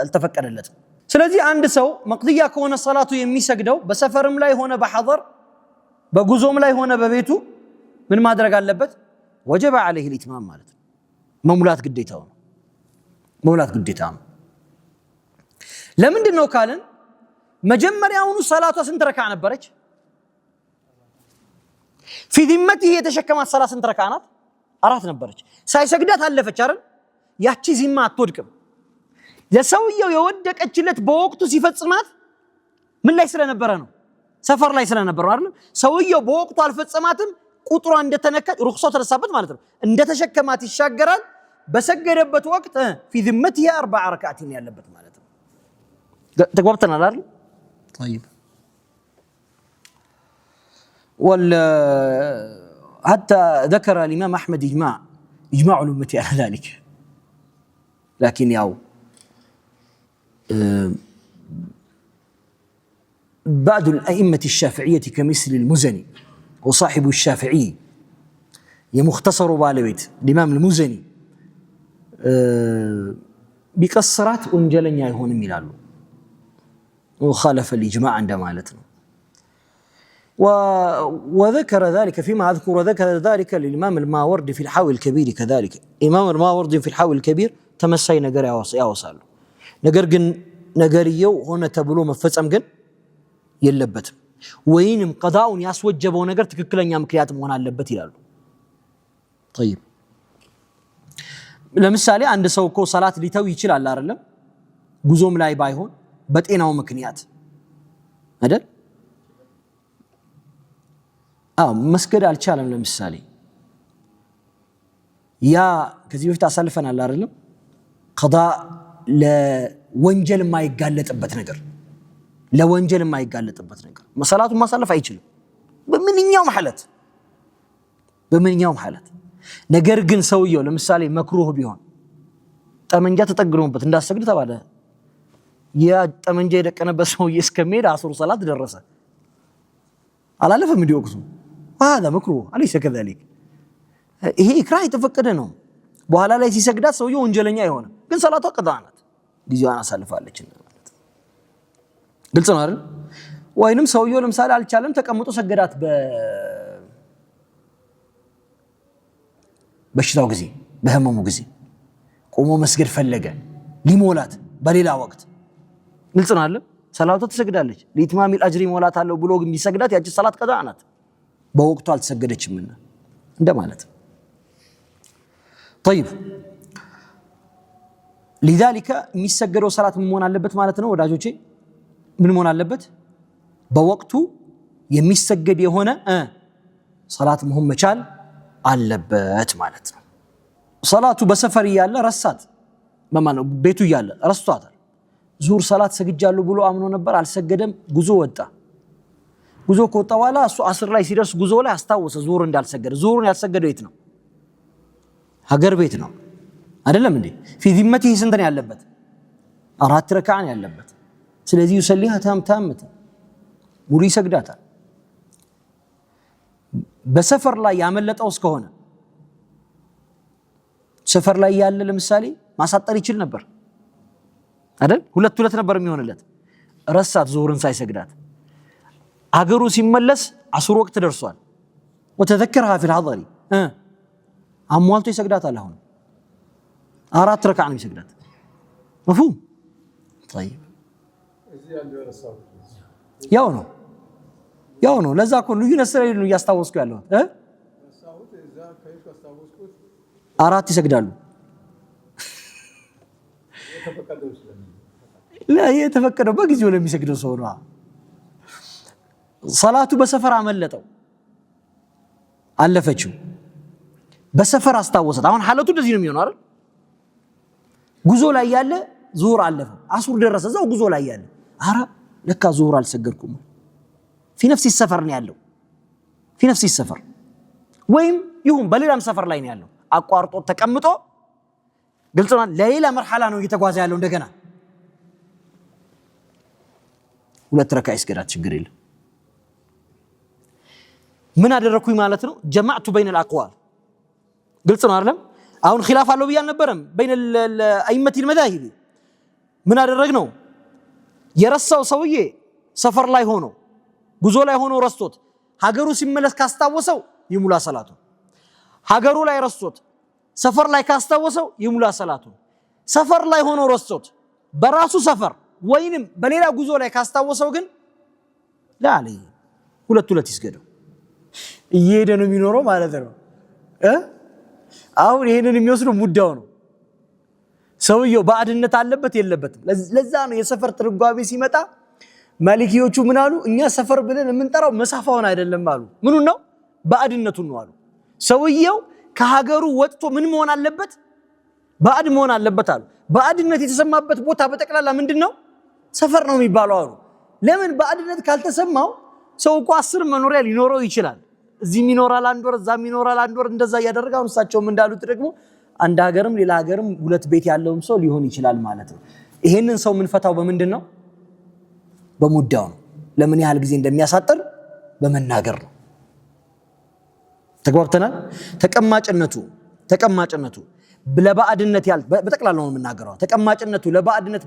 አልተፈቀደለትም ስለዚህ አንድ ሰው መቅዲያ ከሆነ ሶላቱ የሚሰግደው በሰፈርም ላይ ሆነ በሐضር በጉዞም ላይ ሆነ በቤቱ ምን ማድረግ አለበት وجب عليه الاتمام ማለት ነው መሙላት ግዴታው ነው መሙላት ግዴታው ነው ለምንድን ነው ካለን መጀመሪያውኑ ሶላቷ ስንት ረካዓ ነበረች في ذمته የተሸከማት ሶላት ስንት ረካዓ ናት 4 ነበረች ሳይሰግዳት አለፈች አይደል ያቺ ዚማ አትወድቅም ለሰውየው የወደቀችለት በወቅቱ ሲፈጽማት ምን ላይ ስለነበረ ነው ሰፈር ላይ ስለነበረ አይደል ሰውየው በወቅቱ አልፈጸማትም ቁጥሯ እንደተነካች ሩክሷ ተነሳበት ማለት ነው እንደተሸከማት ይሻገራል በሰገደበት ወቅት في ذمته 4 ረካዓት ያለበት ማለት ነው تقبلتنا الأرض طيب حتى ذكر الإمام أحمد إجماع الأمة على ذلك لكن ياو بعض الأئمة الشافعية كمثل المزني وصاحب الشافعي يمختصر بالبيت الإمام المزني بكسرات أنجلن يهون ميلالو وخالف الإجماع عند مالتنا وذكر ذلك فيما أذكر وذكر ذلك للإمام الماوردي في الحاوي الكبير كذلك إمام الماوردي في الحاوي الكبير تمسي نجر يا وصل نجر جن نجريو هنا تبلو مفصم جن يلبت وين قضاء يسود جبوا نجر تكلن يا مكريات مهنا اللبت يلالو طيب لمثالي عند سوكو صلاة لتوي يشيل على الأرلم جزوم لا يبايهون በጤናው ምክንያት አይደል መስገድ አልቻለም ለምሳሌ ያ ከዚህ በፊት አሳልፈናል አይደል ቀዳ ለወንጀል የማይጋለጥበት ነገር መሰላቱን ማሳለፍ አይችልም በምንኛውም ሐለት ነገር ግን ሰውየው ለምሳሌ መክሩህ ቢሆን ጠመንጃ ተጠግሮበት እንዳሰግድ ተባለ ያ ጠመንጃ የደቀነበት ሰውዬ እስከሚሄድ አስሩ ሰላት ደረሰ አላለፈም እንዲወቅሱ هذا مكروه أليس كذلك ይሄ ኢክራህ የተፈቀደ ነው በኋላ ላይ ሲሰግዳት ሰውየው ወንጀለኛ ይሆናል ግን ሰላቷ ቀዳ ናት ጊዜዋን አሳልፋለች ማለት ግልጽ ነው አይደል ወይንም ሰውየው ለምሳሌ አልቻለም ተቀምጦ ሰገዳት በሽታው ጊዜ በህመሙ ጊዜ ቆሞ መስገድ ፈለገ ሊሞላት በሌላ ወቅት ግልጽ ነው አይደል ሰላቷ ተሰግዳለች ለኢትማም الأجر ሞላት አለው ብሎ ግን ቢሰግዳት ያቺ ሰላት ቀዳ ናት በወቅቱ አልተሰገደችምና እንደማለት طيب لذلك የሚሰገደው ሰላት ምን መሆን አለበት ማለት ነው ወዳጆቼ ምን መሆን አለበት በወቅቱ የሚሰገድ የሆነ ሰላት መሆን መቻል አለበት ማለት ነው። ሰላቱ በሰፈር እያለ ረሳት በማነው ቤቱ እያለ ረስቷታል። ዙሁር ሰላት ሰግጃለሁ ብሎ አምኖ ነበር፣ አልሰገደም። ጉዞ ወጣ። ጉዞ ከወጣ በኋላ እሱ አስር ላይ ሲደርስ ጉዞ ላይ አስታወሰ ዙሁር እንዳልሰገደ። ዙሁርን ያልሰገደው የት ነው? ሀገር ቤት ነው አይደለም እንዴ? ፊ ዚመቲሂ ስንት ነው ያለበት? 4 ረክዓ ነው ያለበት። ስለዚህ ይሰሊሃ ታምታምት ሙሉ ይሰግዳታል። በሰፈር ላይ ያመለጠው እስከሆነ ሰፈር ላይ ያለ ለምሳሌ ማሳጠር ይችል ነበር አይደል? ሁለት ነበር የሚሆንለት። ረሳት ዙሁርን ሳይሰግዳት። አገሩ ሲመለስ አስር ወቅት ደርሷል። ወተዘከረሃ ፊል ሐضሪ አሟልቶ ይሰግዳታል። አሁን 4 ረክዓ ነው ይሰግዳት። مفهوم طيب ያው ነው ለዛ እኮ ልዩነት ስለሌለ ነው እያስታወስኩ ያለው 4 ይሰግዳሉ። የተፈቀደው በጊዜው ለሚሰግደው ሰው ነው። ሰላቱ በሰፈር አመለጠው፣ አለፈችው። በሰፈር አስታወሰት። አሁን ሐለቱ እንደዚህ ነው የሚሆነው አይደል? ጉዞ ላይ ያለ ዙሁር አለፈ፣ አሱር ደረሰ፣ እዛው ጉዞ ላይ ያለ አረ ለካ ዙሁር አልሰገድኩም። في نفس السفر ነው ያለው፣ في نفس السفر ወይም ይሁን በሌላም ሰፈር ላይ ነው ያለው። አቋርጦ ተቀምጦ ግልጽ ነው፣ ለሌላ መርሐላ ነው እየተጓዘ ያለው። እንደገና 2 ረክዓ ይስገዳት፣ ችግር የለም። ምን አደረኩኝ ማለት ነው? ጀማዕቱ በይነ الأقوال ግልጽ ነው አይደለም? አሁን ኺላፍ አለው ብዬ አልነበረም በይነ الأئمة المذاهب። ምን አደረግ ነው? የረሳው ሰውዬ ሰፈር ላይ ሆኖ ጉዞ ላይ ሆኖ ረስቶት ሀገሩ ሲመለስ ካስታወሰው ይሙላ ሰላቱ። ሀገሩ ላይ ረስቶት ሰፈር ላይ ካስታወሰው ይሙላ ሰላቱ። ሰፈር ላይ ሆኖ ረስቶት በራሱ ሰፈር ወይንም በሌላ ጉዞ ላይ ካስታወሰው ግን ላሊ 2 ይስገደው። እየሄደ ነው የሚኖረው ማለት ነው። አሁን ይሄንን የሚወስደው ሙዳው ነው። ሰውየው ባዕድነት አለበት የለበትም። ለዛ ነው የሰፈር ትርጓሜ ሲመጣ ማሊኪዮቹ ምን አሉ? እኛ ሰፈር ብለን የምንጠራው መሳፋውን አይደለም አሉ። ምኑን ነው? ባዕድነቱን ነው አሉ። ሰውየው ከሀገሩ ወጥቶ ምን መሆን አለበት? ባዕድ መሆን አለበት አሉ። ባዕድነት የተሰማበት ቦታ በጠቅላላ ምንድነው? ሰፈር ነው የሚባለው አሉ። ለምን? ባዕድነት ካልተሰማው ሰው እኮ 10 መኖሪያ ሊኖረው ይችላል። እዚህም ይኖራል 1 ወር፣ እዛም ይኖራል 1 ወር። እንደዛ እያደረገ አሁን እሳቸውም እንዳሉት ደግሞ አንድ ሀገርም ሌላ ሀገርም 2 ቤት ያለውም ሰው ሊሆን ይችላል ማለት ነው። ይሄንን ሰው የምንፈታው በምንድን ነው? በሙዳው ነው። ለምን ያህል ጊዜ እንደሚያሳጥር በመናገር ነው። ተግባብተናል? ተቀማጭነቱ ለባዕድነት በጠቅላላ ነው የምናገረው። ተቀማጭነቱ ለባዕድነት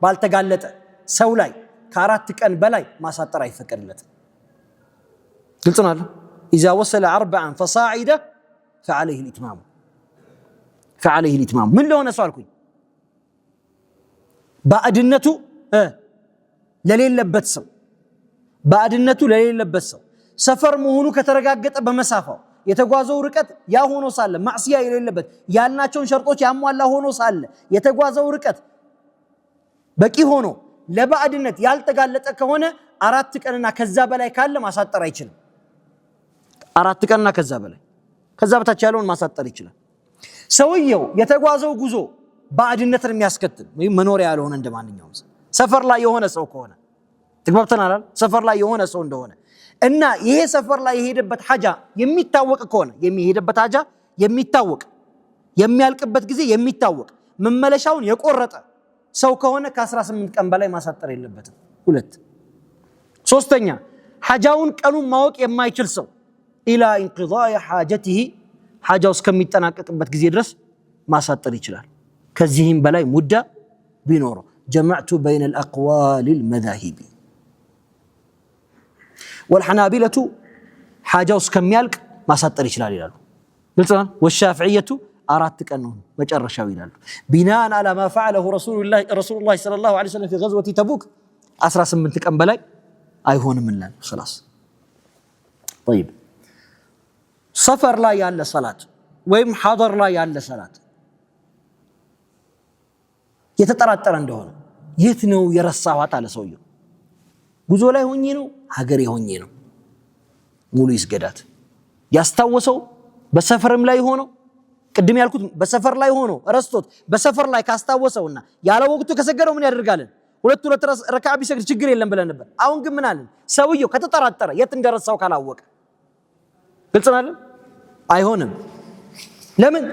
ባልተጋለጠ ሰው ላይ ከ4 ቀን በላይ ማሳጠር አይፈቀድለትም። ግልጽ ነው አይደል? اذا وصل 4 فصاعدا فعليه الاتمام ምን ለሆነ ሰው አልኩኝ? ባዕድነቱ ለሌለበት ሰው ሰፈር መሆኑ ከተረጋገጠ በመሳፋው የተጓዘው ርቀት ያ ሆኖ ሳለ ማዕሲያ የሌለበት ያልናቸውን ሸርጦች ያሟላ ሆኖ ሳለ የተጓዘው ርቀት በቂ ሆኖ ለባዕድነት ያልተጋለጠ ከሆነ 4 ቀንና ከዛ በላይ ካለ ማሳጠር አይችልም። 4 ቀንና ከዛ በላይ፣ ከዛ በታች ያለውን ማሳጠር ይችላል። ሰውየው የተጓዘው ጉዞ ባዕድነትን የሚያስከትል ወይም መኖሪያ ያልሆነ እንደማንኛውም ሰፈር ላይ የሆነ ሰው ከሆነ ተግባብተናል። ሰፈር ላይ የሆነ ሰው እንደሆነ እና ይሄ ሰፈር ላይ የሄደበት ሐጃ የሚታወቅ ከሆነ የሚሄደበት ሐጃ የሚታወቅ የሚያልቅበት ጊዜ የሚታወቅ መመለሻውን የቆረጠ ሰው ከሆነ ከ18 ቀን በላይ ማሳጠር የለበትም። 2 ሶስተኛ ሐጃውን ቀኑን ማወቅ የማይችል ሰው ኢላ ኢንቂዳኢ ሐጀቲሂ ሐጃው እስከሚጠናቀቅበት ጊዜ ድረስ ማሳጠር ይችላል። ከዚህም በላይ ሙዳ ቢኖረው جمعت بين الأقوال المذاهب والحنابلة حاجة اسكميالك ما سطر يشلال يلالو قلتنا والشافعية 4 ቀን ነው መጨረሻው ይላሉ። بناء على ما فعله رسول الله صلى الله عليه وسلم في غزوة تبوك 18 ቀን በላይ አይሆንም እንላለን። خلاص طيب ሰፈር ላይ ያለ ሰላት ወይም ሐضር ላይ ያለ ሰላት የተጠራጠረ እንደሆነ የት ነው የረሳዋት አለ ሰውየው። ጉዞ ላይ ሆኜ ነው ሀገሬ ሆኜ ነው ሙሉ ይስገዳት። ያስታወሰው በሰፈርም ላይ ሆኖ ቅድም ያልኩት በሰፈር ላይ ሆኖ ረስቶት በሰፈር ላይ ካስታወሰውና ያለ ወቅቱ ከሰገደው ምን ያደርጋል? ሁለት ረካዓ ቢሰግድ ችግር የለም ብለን ነበር። አሁን ግን ምን አለን? ሰውየው ከተጠራጠረ የት እንደረሳው ካላወቀ ግልጽ ነው አይሆንም። ለምን?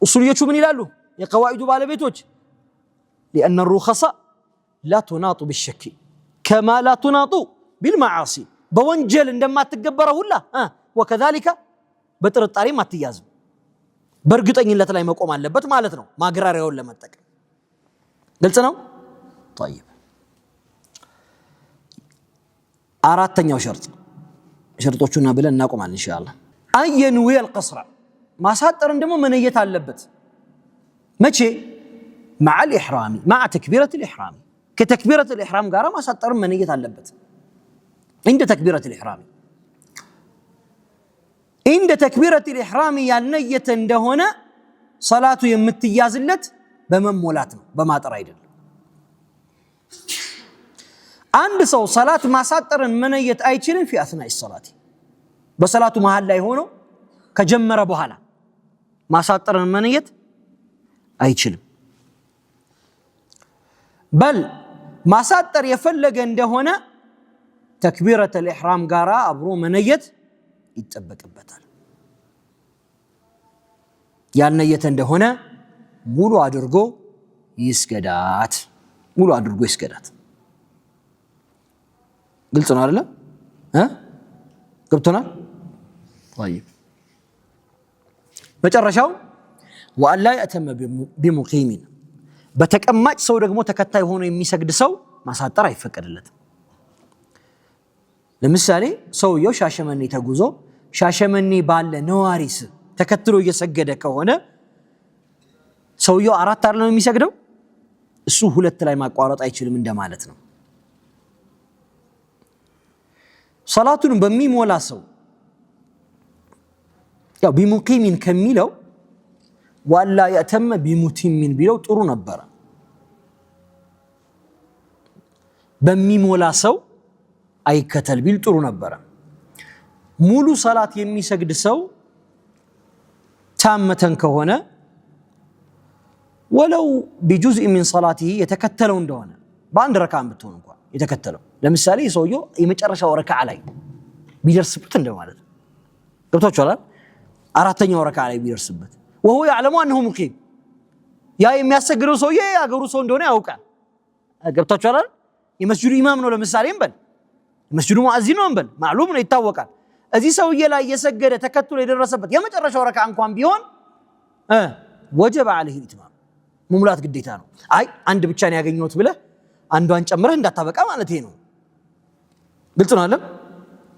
ኡሱልዮቹ ምን ይላሉ? የቀዋኢዱ ባለቤቶች لأن الرخصة لا تناط بالشك كما لا تناط بالمعاصي በወንጀል እንደማትገበረው ሁላ وكذلك በጥርጣሬም አትያዝም። በእርግጠኝነት ላይ መቆም አለበት ማለት ነው ማግራሪያውን ለመጠቀም ግልጽ ነው። طيب አራተኛው ሸርጦቹና ብለን እናቆማለን ኢንሻአላህ። አየንዊ القصر ማሳጠርን ደግሞ መነየት አለበት። መቼ? مع الإحرام مع تكبيرة الإحرام كتكبيرة الإحرام ጋራ ማሳጠርን መነየት አለበት። عند تكبيرة الإحرام عند تكبيرة الإحرام ያልነየተ እንደሆነ ሰላቱ የምትያዝለት በመሞላት ነው በማጠር አይደለም። አንድ ሰው ሰላት ማሳጠርን መነየት አይችልም في أثناء الصلاة በሰላቱ መሃል ላይ ሆኖ ከጀመረ በኋላ ማሳጠርን መነየት አይችልም። በል ማሳጠር የፈለገ እንደሆነ ተክቢረተ الإحرام ጋራ አብሮ መነየት ይጠበቅበታል። ያልነየተ እንደሆነ ሙሉ አድርጎ ይስገዳት። ግልጽ ነው አይደል? ገብቶናል? طيب መጨረሻው ወአላ ያተመ ቢሙቂም በተቀማጭ ሰው ደግሞ ተከታይ ሆኖ የሚሰግድ ሰው ማሳጠር አይፈቀድለትም። ለምሳሌ ሰውየው ሻሸመኔ ተጉዞ ሻሸመኔ ባለ ነዋሪስ ተከትሎ እየሰገደ ከሆነ ሰውየው 4 አይደለም የሚሰግደው እሱ 2 ላይ ማቋረጥ አይችልም እንደማለት ነው። ሰላቱን በሚሞላ ሰው ያው ቢሙቂሚን ከሚለው ወአላ ያተመ ቢሙቲሚን ቢለው ጥሩ ነበር። በሚሞላ ሰው አይከተል ቢል ጥሩ ነበር። ሙሉ ሰላት የሚሰግድ ሰው ታመተን ከሆነ ወለው بجزء من صلاته የተከተለው እንደሆነ በአንድ ረካዓም ብትሆን እንኳን የተከተለው ለምሳሌ ሰውየው የመጨረሻው ረካዓ ላይ ቢደርስበት እንደማለት ነው። ገብቷችኋል? አራተኛው ረካዓ ላይ ቢደርስበት وهو يعلم انه مقيم ያ የሚያሰግደው ሰውዬ ያገሩ ሰው እንደሆነ ያውቃል። ገብቷችኋል? የመስጂዱ ኢማም ነው ለምሳሌ እንበል የመስጂዱ ሙአዚን ነው እንበል ማዕሉም ነው ይታወቃል። እዚህ ሰውዬ ላይ የሰገደ ተከትሎ የደረሰበት የመጨረሻው ረካዓ እንኳን ቢሆን وجب عليه الاتمام መሙላት ግዴታ ነው። አይ አንድ ብቻ ነው ያገኘሁት ብለህ አንዷን ጨምረህ እንዳታበቃ ማለት ነው። ግልጽ ነው አይደል?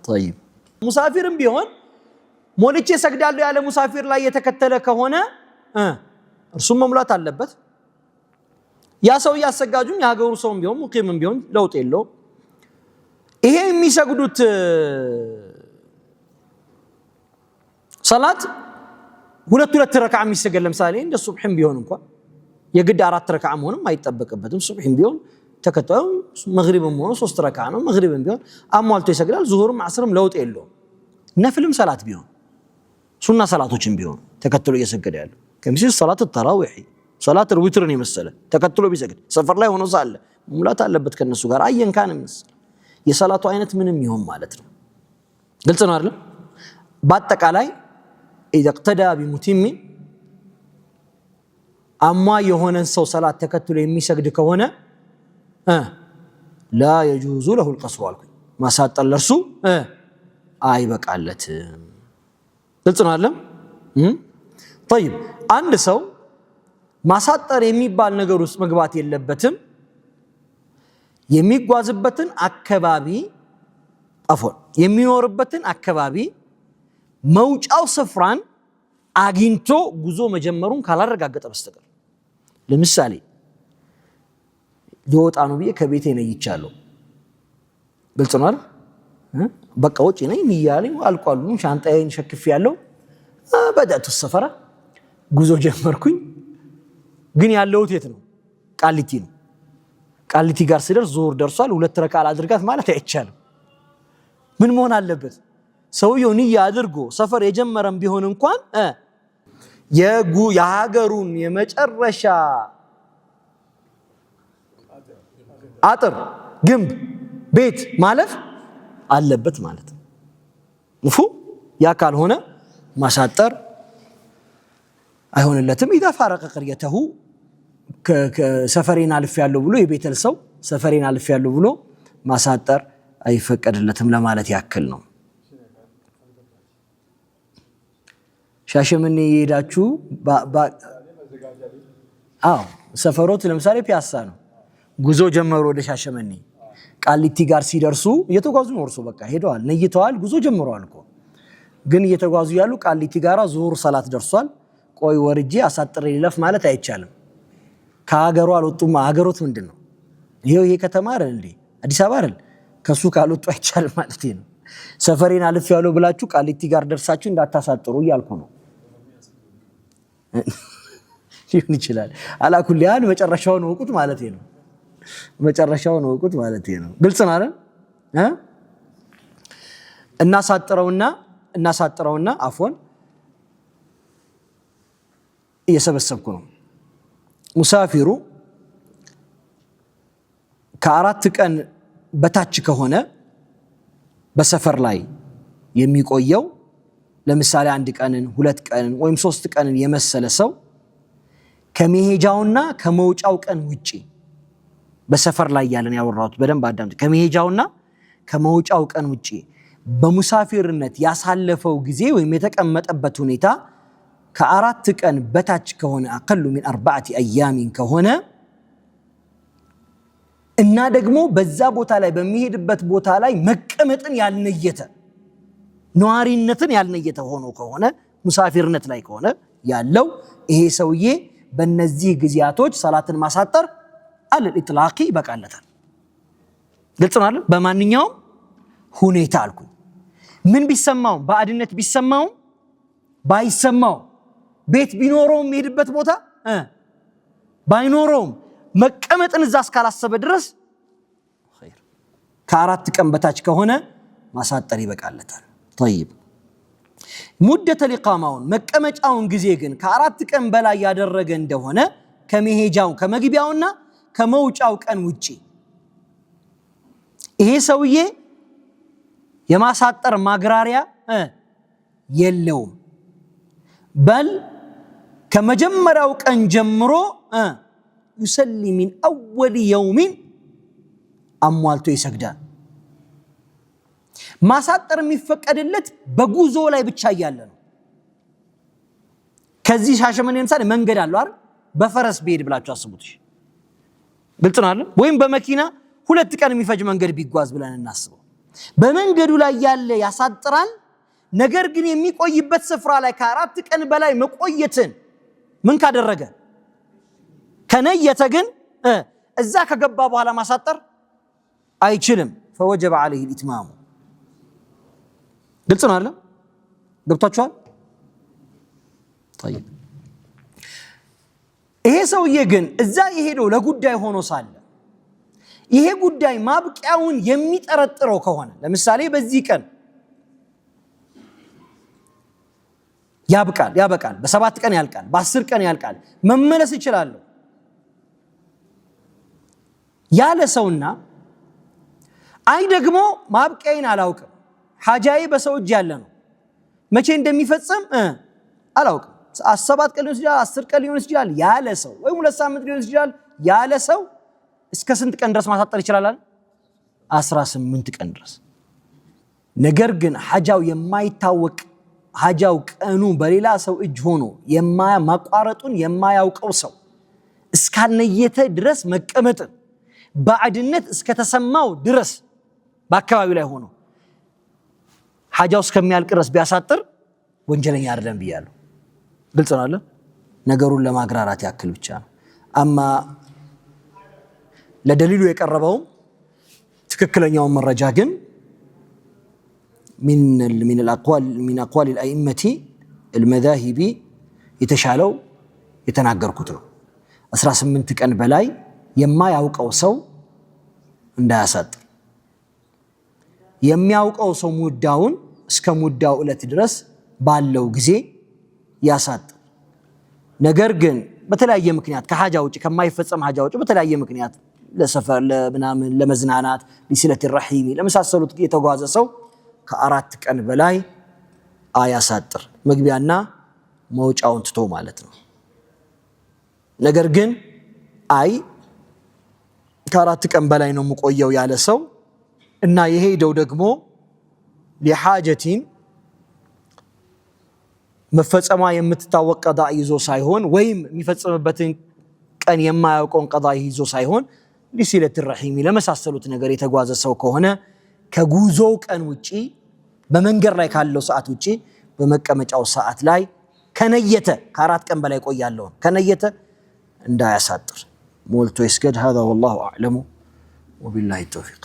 طيب ሙሳፊርም ቢሆን ሞልቼ ሰግዳለሁ ያለ ሙሳፊር ላይ የተከተለ ከሆነ እርሱም መሙላት አለበት። ያ ሰው ያሰጋጁም ያገሩ ሰውም ቢሆን ሙቂምም ቢሆን ለውጥ የለው። ይሄ የሚሰግዱት ሰላት ሁለት ረካዓ የሚሰገድ ለምሳሌ እንደ ሱብህም ቢሆን እንኳን የግድ 4 ረካዓ መሆንም አይጠበቅበትም። ሱብህም ቢሆን ተከታዩ መግሪብም ሆኖ 3 ረካዓ ነው። መግሪብም ቢሆን አሟልቶ ይሰግዳል። ዙሁርም አስርም ለውጥ የለው። ነፍልም ሰላት ቢሆን ሱና ሰላቶችን ቢሆን ተከትሎ እየሰገደ ያለው ከምሲል ሰላት ተራዊህ ሰላት ዊትርን የመሰለ ተከትሎ ቢሰግድ ሰፈር ላይ ሆኖ ሳለ ሙላት አለበት ከነሱ ጋር አየን ካን መሰለ የሰላቱ አይነት ምንም ይሁን ማለት ነው። ግልጽ ነው አይደል? በአጠቃላይ اذا اقتدى بمتم اما የሆነን ሰው ሰላት ተከትሎ የሚሰግድ ከሆነ لا يجوز له القصر አልኩኝ ማሳጠር ለርሱ አይበቃለትም። ግልጽ ነው አይደል? طيب አንድ ሰው ማሳጠር የሚባል ነገር ውስጥ መግባት የለበትም። የሚጓዝበትን አካባቢ የሚኖርበትን አካባቢ መውጫው ስፍራን አግኝቶ ጉዞ መጀመሩን ካላረጋገጠ በስተቀር ለምሳሌ ሊወጣ ነው ብዬ ከቤቴ ነይቻለሁ። ግልጽ ነው አይደል? በቃ ወጪ ነኝ ንያለኝ አልቋሉ ሻንጣዬን ሸክፌያለሁ። በዳቱ ሰፈራ ጉዞ ጀመርኩኝ። ግን ያለውት የት ነው? ቃሊቲ ነው። ቃሊቲ ጋር ስደርስ ዙሁር ደርሷል። 2 ረካዓ አድርጋት ማለት አይቻልም። ምን መሆን አለበት? ሰውየው ንያ አድርጎ ሰፈር የጀመረም ቢሆን እንኳን የሀገሩን የመጨረሻ አጥር ግንብ ቤት ማለፍ አለበት ማለት ነው። ያ ካልሆነ ማሳጠር አይሆንለትም። ኢዛ ፋረቀ ቀርየተሁ ሰፈሬን አልፌያለሁ ብሎ የቤተል ሰው ሰፈሬን አልፌያለሁ ብሎ ማሳጠር አይፈቀድለትም ለማለት ያክል ነው። ሻሸመኔ የሄዳችሁ ሰፈሮት ለምሳሌ ፒያሳ ነው። ጉዞ ጀመሩ ወደ ሻሸመኔ ቃሊቲ ጋር ሲደርሱ እየተጓዙ ነው። እርሱ በቃ ሄደዋል፣ ነይተዋል፣ ጉዞ ጀምረዋል እኮ ግን እየተጓዙ ያሉ ቃሊቲ ጋራ ዙሁር ሰላት ደርሷል። ቆይ ወርጄ አሳጥሬ ልለፍ ማለት አይቻልም። ከሀገሩ አልወጡማ። ሀገሮት ምንድነው? ይሄ ከተማ አይደል እንዴ? አዲስ አበባ አይደል? ከሱ ካልወጡ አይቻልም ማለት ነው። ሰፈሬን አልፌያለሁ ብላችሁ ቃሊቲ ጋር ደርሳችሁ እንዳታሳጥሩ እያልኩ ነው። ሊሆን ይችላል። አላኩል ያን መጨረሻውን ወቁት ማለት ነው። መጨረሻውን ወቁት ማለት ነው። ግልጽ ነው አይደል? እናሳጥረውና አፎን እየሰበሰብኩ ነው። ሙሳፊሩ ከ4 ቀን በታች ከሆነ በሰፈር ላይ የሚቆየው ለምሳሌ 1 ቀንን 2 ቀንን ወይም 3 ቀንን የመሰለ ሰው ከመሄጃውና ከመውጫው ቀን ውጪ በሰፈር ላይ ያለን ያወራሁት በደንብ አዳምጡ። ከመሄጃውና ከመውጫው ቀን ውጪ በሙሳፊርነት ያሳለፈው ጊዜ ወይም የተቀመጠበት ሁኔታ ከ4 ቀን በታች ከሆነ አቀሉ من 4 أيام ከሆነ እና ደግሞ በዛ ቦታ ላይ በሚሄድበት ቦታ ላይ መቀመጥን ያልነየተ ነዋሪነትን ያልነየተ ሆኖ ከሆነ ሙሳፊርነት ላይ ከሆነ ያለው ይሄ ሰውዬ በእነዚህ ጊዜያቶች ሰላትን ማሳጠር አልኢጥላቂ ይበቃለታል። ግልጽ ነው አይደል? በማንኛውም ሁኔታ አልኩኝ። ምን ቢሰማው ባዕድነት ቢሰማው ባይሰማው ቤት ቢኖረው የሚሄድበት ቦታ ባይኖረው መቀመጥን እዛ እስካላሰበ ድረስ ኸይር ከ4 ቀን በታች ከሆነ ማሳጠር ይበቃለታል። طيب ሙደተ ኢቃማውን መቀመጫውን ጊዜ ግን ከ4 ቀን በላይ ያደረገ እንደሆነ ከመሄጃው ከመግቢያውና ከመውጫው ቀን ውጪ ይሄ ሰውዬ የማሳጠር ማግራሪያ የለውም። በል ከመጀመሪያው ቀን ጀምሮ ይሰሊ من اول يوم አሟልቶ ይሰግዳል። ማሳጠር የሚፈቀድለት በጉዞ ላይ ብቻ ያለ ነው። ከዚህ ሻሸመኔ እንሳን መንገድ አለው አይደል? በፈረስ ቢሄድ ብላችሁ አስቡት። ግልጽ ነው አይደል? ወይም በመኪና 2 ቀን የሚፈጅ መንገድ ቢጓዝ ብለን እናስበው። በመንገዱ ላይ ያለ ያሳጥራል። ነገር ግን የሚቆይበት ስፍራ ላይ ከ4 ቀን በላይ መቆየትን ምን ካደረገ ከነየተ ግን እዛ ከገባ በኋላ ማሳጠር አይችልም። فوجب عليه الاتمام ግልጽ ነው አይደል? ገብታችኋል? طيب ይሄ ሰውዬ ግን እዛ የሄደው ለጉዳይ ሆኖ ሳለ ይሄ ጉዳይ ማብቂያውን የሚጠረጥረው ከሆነ ለምሳሌ በዚህ ቀን ያበቃል፣ በ7 ቀን ያልቃል፣ በ10 ቀን ያልቃል፣ መመለስ ይችላል ያለ ሰውና አይ ደግሞ ማብቂያዬን አላውቅም፣ ሐጃዬ በሰው እጅ ያለ ነው፣ መቼ እንደሚፈጸም አላውቅም፣ 7 ቀን ሊሆን ይችላል፣ 10 ቀን ሊሆን ይችላል ያለ ሰው ወይም 2 ሳምንት ሊሆን ይችላል ያለ ሰው እስከ ስንት ቀን ድረስ ማሳጠር ይችላል? 18 ቀን ድረስ። ነገር ግን ሐጃው የማይታወቅ ሐጃው ቀኑ በሌላ ሰው እጅ ሆኖ ማቋረጡን የማያውቀው ሰው እስካልነየተ ድረስ መቀመጥን ባዕድነት እስከተሰማው ድረስ በአካባቢው ላይ ሆኖ ሐጃው እስከሚያልቅ ድረስ ቢያሳጥር ወንጀለኛ አይደለም ብያለሁ። ግልጽ ነው አይደል? ነገሩን ለማግራራት ያክል ብቻ ነው። አማ ለደሊሉ የቀረበው ትክክለኛው መረጃ ግን من اقوال الائمه المذاهب የተሻለው የተናገርኩት ነው። 18 ቀን በላይ የማያውቀው ሰው እንዳያሳጥር፣ የሚያውቀው ሰው ሙዳውን እስከ ሙዳው ዕለት ድረስ ባለው ጊዜ ያሳጥር። ነገር ግን በተለያየ ምክንያት ከሐጃ ውጪ ከማይፈጸም ሐጃ ውጪ በተለያየ ምክንያት ለሰፈር ለምናምን ለመዝናናት ሊስለት الرحيم ለመሳሰሉት የተጓዘ ሰው ከ4 ቀን በላይ አያሳጥር መግቢያና መውጫውን ትቶ ማለት ነው። ነገር ግን አይ ከ4 ቀን በላይ ነው የምቆየው ያለ ሰው እና የሄደው ደግሞ ለሐጀቲን መፈጸማ የምትታወቅ ቀዳ ይዞ ሳይሆን ወይም የሚፈጸምበትን ቀን የማያውቀውን ቀዳ ይዞ ሳይሆን ሊስለት الرحيم ለመሳሰሉት ነገር የተጓዘ ሰው ከሆነ ከጉዞው ቀን ውጪ በመንገር ላይ ካለው ሰዓት ውጪ በመቀመጫው ሰዓት ላይ ከነየተ ከ4 ቀን በላይ ቆያለሁ ከነየተ እንዳያሳጥር ሞልቶ ይስገድ። هذا والله اعلم وبالله التوفيق.